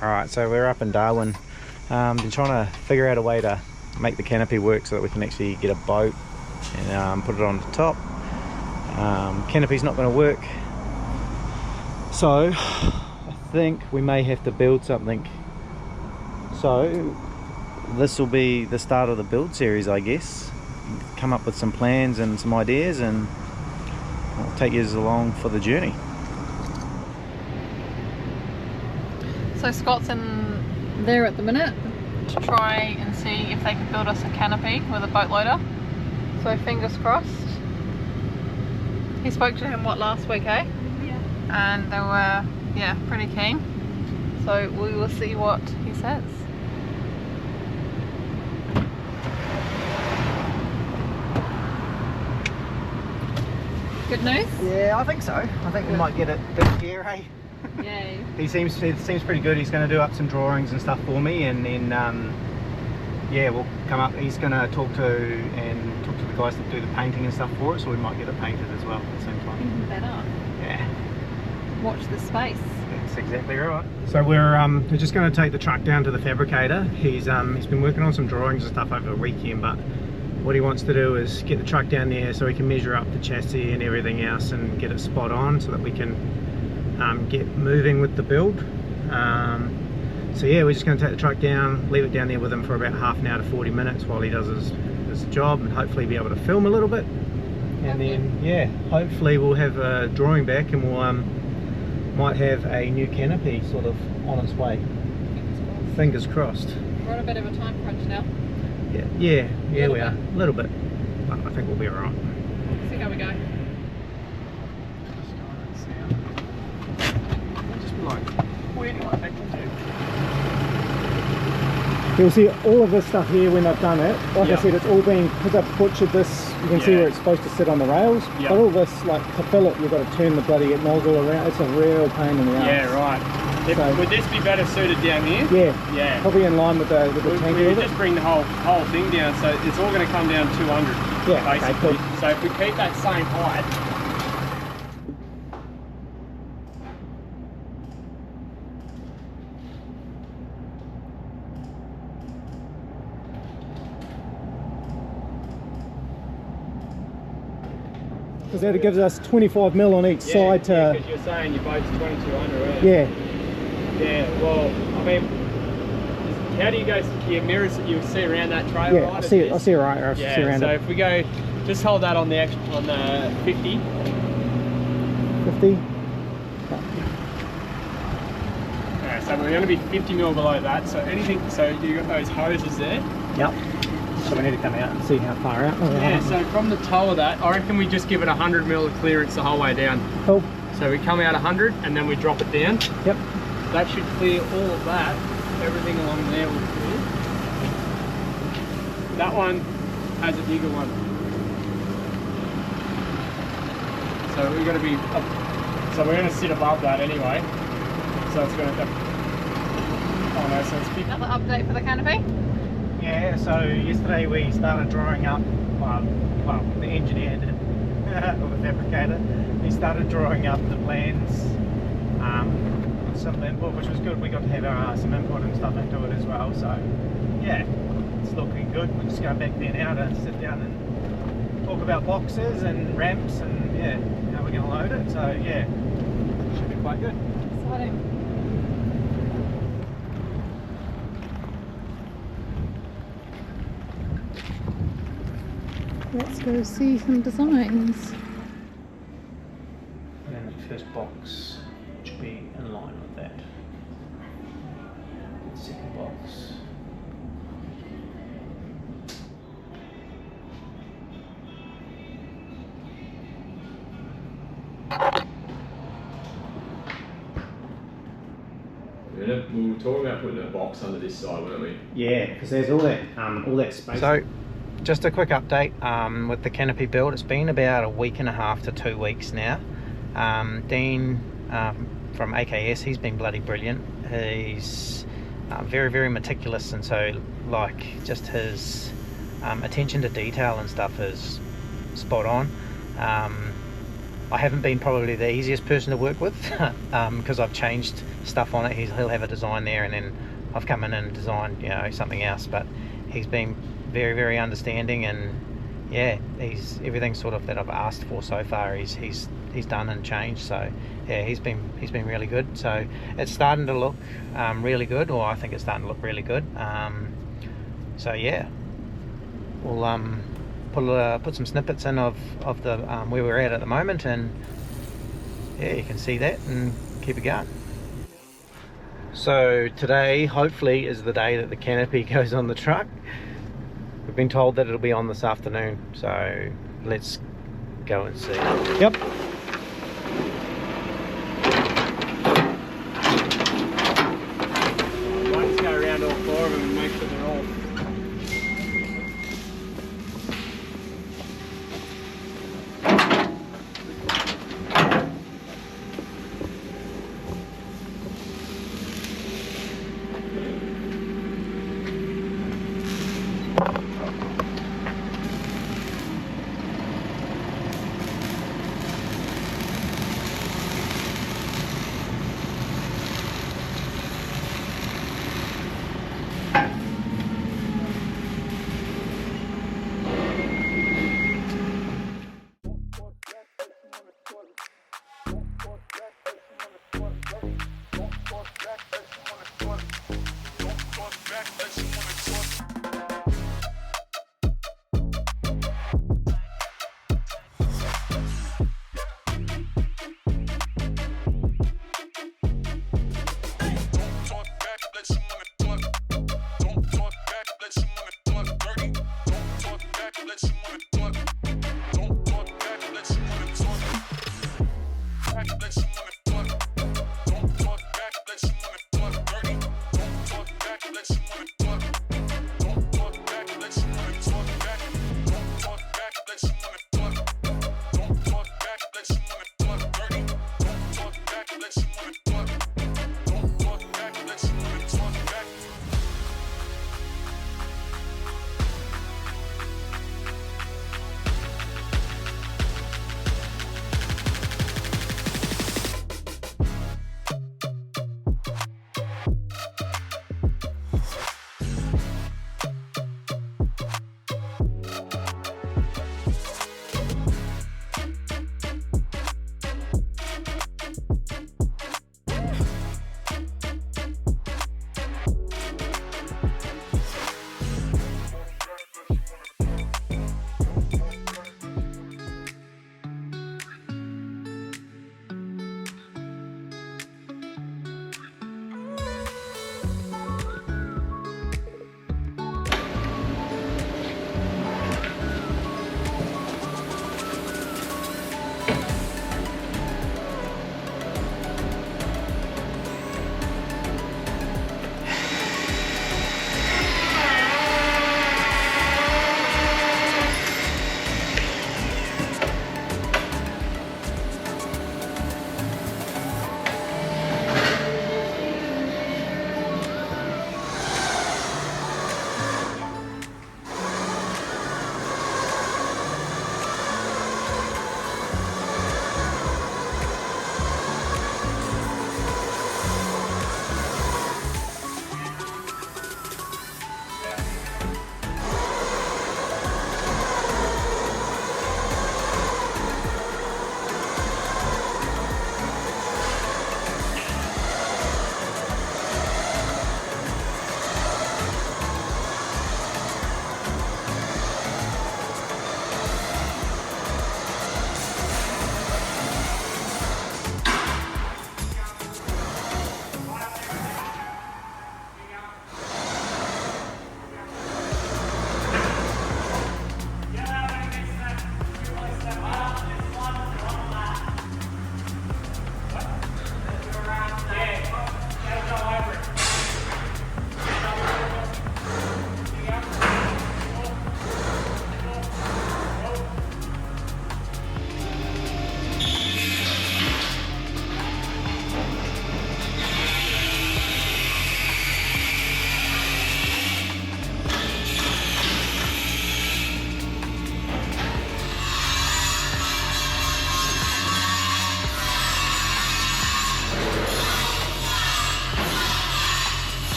Alright, so we're up in Darwin. Been trying to figure out a way to make the canopy work so that we can actually get a boat and put it on the top. Canopy's not going to work, so I think we may have to build something. So this will be the start of the build series, I guess. Come up with some plans and some ideas, and I'll take you along for the journey. So Scott's in there at the minute to try and see if they can build us a canopy with a boat loader. So fingers crossed. He spoke to him last week, eh? Yeah. And they were pretty keen. So we will see what he says. Good news? Yeah, I think so. I think we might get it this year, hey? Yay. It seems pretty good. He's going to do up some drawings and stuff for me, and then yeah, we'll come up. He's going to talk to the guys that do the painting and stuff for it, so we might get it painted as well at the same time. Even better. Yeah. Watch the space. That's exactly right. So we're just going to take the truck down to the fabricator. He's been working on some drawings and stuff over the weekend, but what he wants to do is get the truck down there so he can measure up the chassis and everything else and get it spot on so that we can get moving with the build. So yeah, we're just going to take the truck down, leave it down there with him for about half an hour to 40 minutes while he does his job, and hopefully be able to film a little bit. And then yeah, hopefully we'll have a drawing back, and we'll might have a new canopy sort of on its way. Fingers crossed. We're on a bit of a time crunch now. Yeah, we are. A little bit. But I think we'll be alright. See how we go. Just be like, where do I take them to? You'll see all of this stuff here when I've done it. Like I said, it's all been, because I've butchered this, you can see where it's supposed to sit on the rails. But all this, like to fill it, you've got to turn the bloody nozzle around. It's a real pain in the ass. Yeah, right. So, would this be better suited down here? Yeah. Probably in line with the tank. We just bring the whole thing down, so it's all going to come down 200. Yeah, basically. Okay, cool. So if we keep that same height. Because that gives us 25 mil on each side to... Yeah, because you're saying your boat's 2200, right? Yeah. Yeah, well, I mean, how do you go, your mirrors that you see around that trailer? Yeah, I see it right. I see around so it. if we go, just hold that on the 50. 50? Alright, so we're going to be 50 mil below that, so anything, so you got those hoses there? Yep. So we need to come out and see how far out. Yeah, so from the toe of that, I reckon we just give it 100 mil of clearance the whole way down. Cool. So we come out 100 and then we drop it down. Yep. That should clear all of that. Everything along there will clear. That one has a bigger one. So we're going to be up, so we're going to sit above that anyway. So it's going to, oh no, so it's big. Another update for the canopy? Yeah, so yesterday we started drawing up, well the engineer did, or the fabricator, he started drawing up the plans, with some input, which was good. We got to have some input and stuff into it as well, so yeah, it's looking good. We're just going back there now to sit down and talk about boxes and ramps and yeah, how we're going to load it, so yeah, should be quite good. Exciting. Let's go see some designs. And then the first box should be in line with that. The second box. We were talking about putting a box under this side, weren't we? Yeah, because there's all that space. So, just a quick update with the canopy build. It's been about a week and a half to 2 weeks now. Dean from AKS, he's been bloody brilliant. He's very, very meticulous, and so like just his attention to detail and stuff is spot on. I haven't been probably the easiest person to work with because I've changed stuff on it. He'll have a design there, and then I've come in and designed, you know, something else. But he's been very, very understanding, and yeah, he's everything sort of that I've asked for so far. He's done and changed. So yeah, he's been really good. So it's starting to look really good, or I think it's starting to look really good. So yeah, we'll put some snippets in of the where we're at the moment, and yeah, you can see that and keep it going. So today hopefully is the day that the canopy goes on the truck. We've been told that it'll be on this afternoon, so let's go and see. Yep. Might just go around all 4 of them and make sure they're all.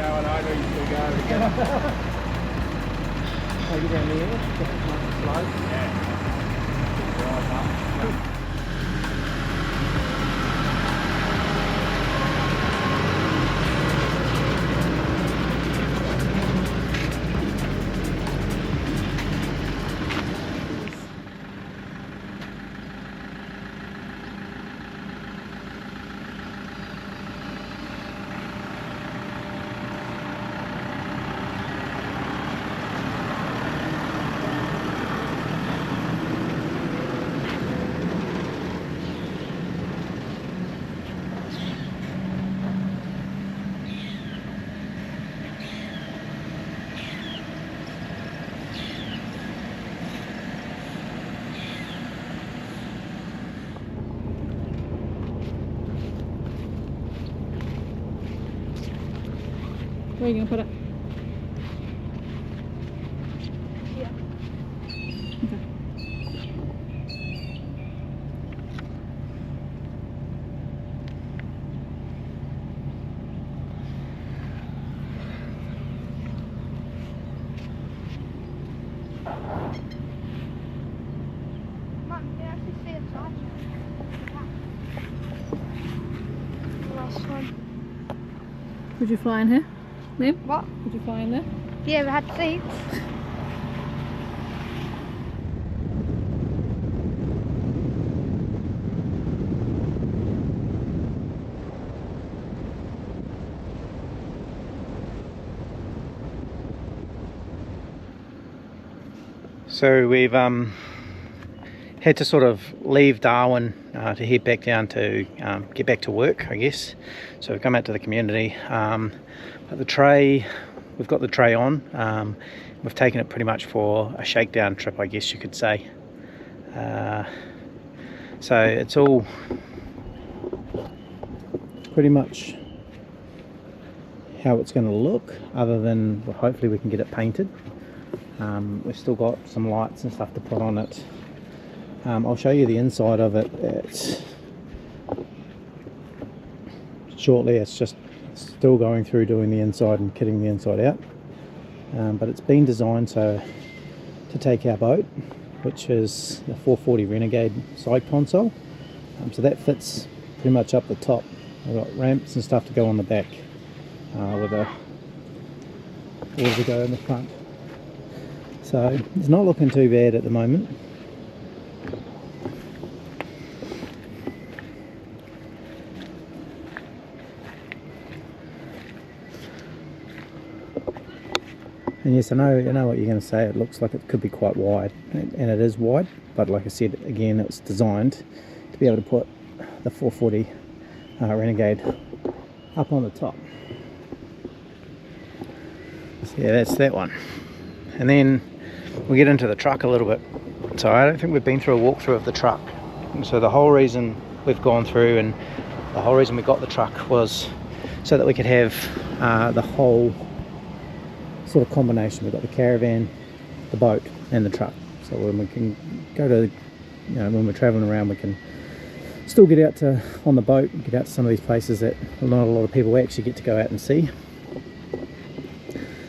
going over, you still go again. Take it down the air, get it nice and slow. Yeah. Right up. Where are you going to put it? Yeah. Mum, you can actually see inside. Last one. Would you fly in here? Liam? What? Would you fly in there? Yeah, we had seats. So we've had to sort of leave Darwin to head back down to get back to work, I guess. So we've come out to the community. But the tray, we've got the tray on. We've taken it pretty much for a shakedown trip, I guess you could say. So it's all pretty much how it's going to look, other than, well, hopefully we can get it painted. We've still got some lights and stuff to put on it. I'll show you the inside of it shortly. It's just still going through doing the inside and kitting the inside out. But it's been designed so to take our boat, which is the 440 Renegade side console. So that fits pretty much up the top. We've got ramps and stuff to go on the back with a wheels to go in the front. So it's not looking too bad at the moment. And yes, I know what you're going to say. It looks like it could be quite wide, and it is wide. But like I said, again, it's designed to be able to put the 440 Renegade up on the top. So yeah, that's that one. And then we get into the truck a little bit. So I don't think we've been through a walkthrough of the truck. And so the whole reason we've gone through and the whole reason we got the truck was so that we could have the whole sort of combination. We've got the caravan, the boat and the truck. So when we can go to, you know, when we're traveling around, we can still get out to on the boat, get out to some of these places that not a lot of people actually get to go out and see.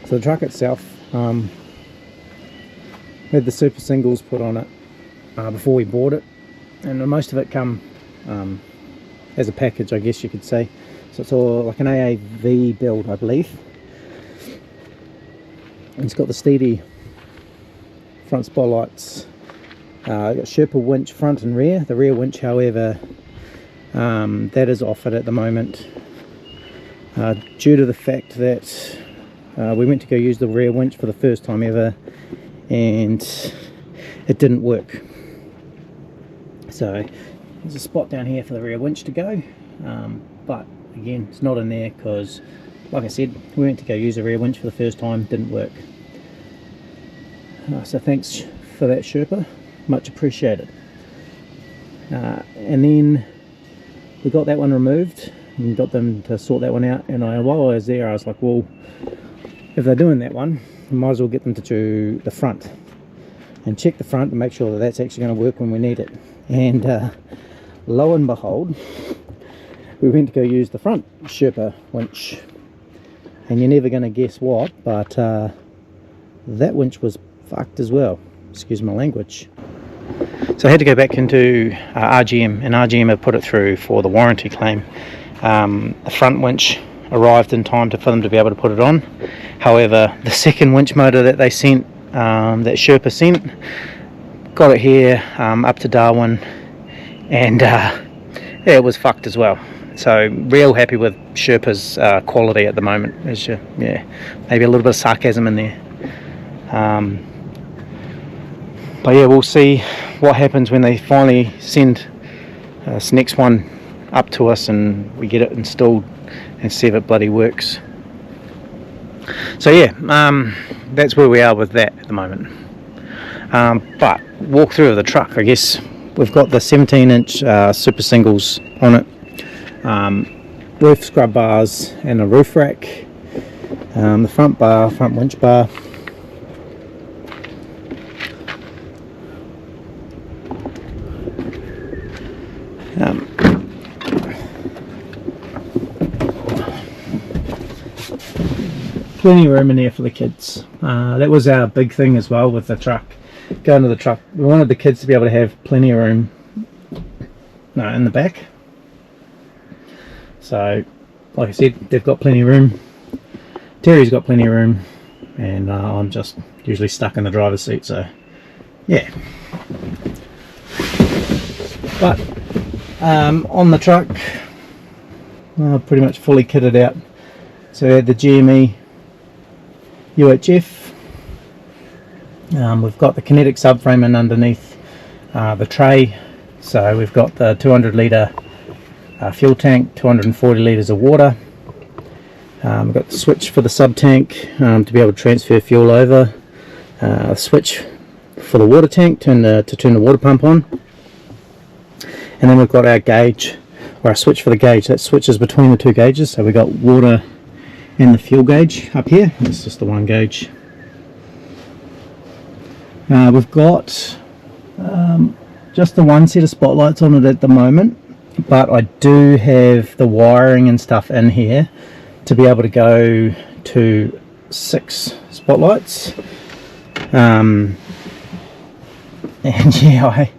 So the truck itself, we had the super singles put on it before we bought it, and most of it come as a package, I guess you could say. So it's all like an AAV build, I believe. And it's got the steady front spotlights, got Sherpa winch front and rear. The rear winch, however, that is offered at the moment due to the fact that we went to go use the rear winch for the first time ever and it didn't work. So there's a spot down here for the rear winch to go, but again, it's not in there because, like I said, we went to go use the rear winch for the first time, didn't work. So thanks for that, Sherpa, much appreciated. And then we got that one removed and got them to sort that one out, and while I was there I was like, well, if they're doing that one, we might as well get them to do the front and check the front to make sure that that's actually going to work when we need it. And lo and behold, we went to go use the front Sherpa winch and you're never going to guess what, but that winch was fucked as well, excuse my language. So I had to go back into RGM, and RGM have put it through for the warranty claim. The front winch arrived in time for them to be able to put it on. However, the second winch motor that they sent, that Sherpa sent, got it here up to Darwin, and yeah, it was fucked as well. So real happy with Sherpa's quality at the moment. Yeah, maybe a little bit of sarcasm in there. But yeah, we'll see what happens when they finally send this next one up to us and we get it installed and see if it bloody works. So yeah, that's where we are with that at the moment. But walk through of the truck, I guess. We've got the 17-inch super singles on it, roof scrub bars and a roof rack, the front winch bar, plenty of room in there for the kids. That was our big thing as well with the truck. Going to the truck, we wanted the kids to be able to have plenty of room in the back. So like I said, they've got plenty of room, Terry's got plenty of room, and I'm just usually stuck in the driver's seat, so yeah. But on the truck, pretty much fully kitted out. So we had the GME UHF, we've got the kinetic subframe in underneath the tray. So we've got the 200 litre fuel tank, 240 litres of water. We've got the switch for the sub tank to be able to transfer fuel over, a switch for the water tank to turn the water pump on, and then we've got our gauge, or our switch for the gauge that switches between the two gauges. So we've got water and the fuel gauge up here. It's just the one gauge. We've got just the one set of spotlights on it at the moment, but I do have the wiring and stuff in here to be able to go to 6 spotlights. And yeah, I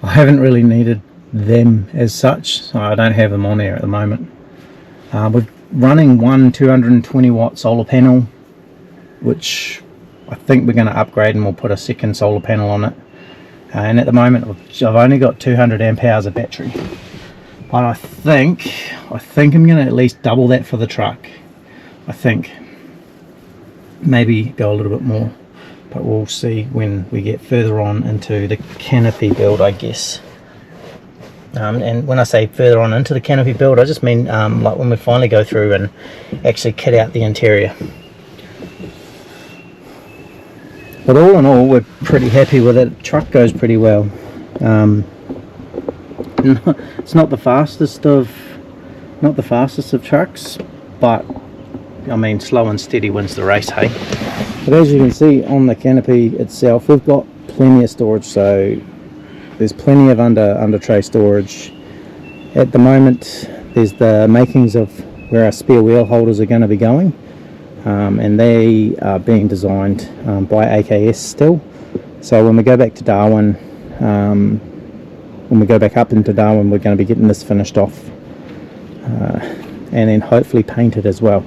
haven't really needed them as such, so I don't have them on there at the moment. We're running one 220 watt solar panel, which I think we're going to upgrade, and we'll put a second solar panel on it. And at the moment I've only got 200 amp hours of battery, but I think I'm going to at least double that for the truck. I think maybe go a little bit more, but we'll see when we get further on into the Canopy build, I guess. And when I say further on into the Canopy build, I just mean like when we finally go through and actually kit out the interior. But all in all, we're pretty happy with it. The truck goes pretty well. It's not the fastest of trucks, but I mean, slow and steady wins the race, hey. But as you can see on the Canopy itself, we've got plenty of storage, so there's plenty of under tray storage. At the moment, there's the makings of where our spare wheel holders are going to be going, and they are being designed by AKS still. So when we go back to Darwin, when we go back up into Darwin, we're going to be getting this finished off, and then hopefully painted as well.